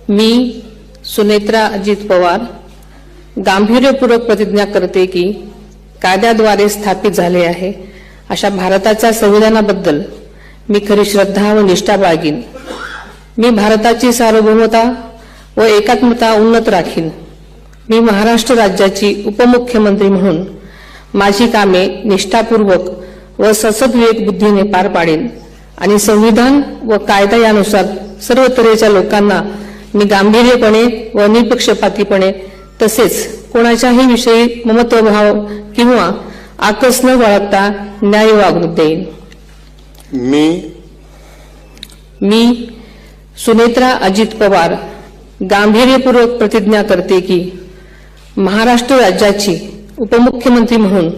मी सुनेत्रा अजित पवार गांभीर्यपूर्वक प्रतिज्ञा करते की कायद्याद्वारे स्थापित झाले आहे अशा भारताच्या संविधानाबद्दल मी खरी श्रद्धा व निष्ठा बाळगीन। मी भारताची सार्वभौमता व एकात्मता उन्नत राखीन। मी महाराष्ट्र राज्याची उपमुख्यमंत्री म्हणून माझी कामे निष्ठापूर्वक व ससद्विवेक बुद्धीने पार पाडेन आणि संविधान व कायदा यानुसार सर्व तऱ्हेच्या लोकांना मी गांभीर्यपणे व निपक्षपातीपणे तसेच कोणाच्याही विषयी ममत्वभाव किंवा आकस न बाळगता न्याय वागणूक देईन। मी सुनेत्रा अजित पवार गांभीर्यपूर्वक प्रतिज्ञा करते की महाराष्ट्र राज्याची उपमुख्यमंत्री म्हणून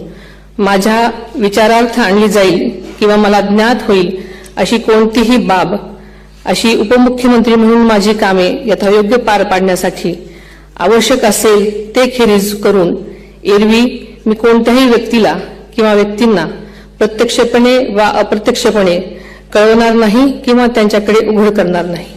माझ्या विचारार्थ आणली जाईल किंवा मला ज्ञात होईल अशी कोणतीही बाब अशी उपमुख्यमंत्री म्हणून माझी कामे यथायोग्य पार पाडण्यासाठी आवश्यक असेल ते खेरीज करून एरवी मी कोणत्याही व्यक्तीला किंवा व्यक्तींना प्रत्यक्षपणे वा अप्रत्यक्षपणे कळवणार नाही किंवा त्यांच्याकडे उघड करणार नाही।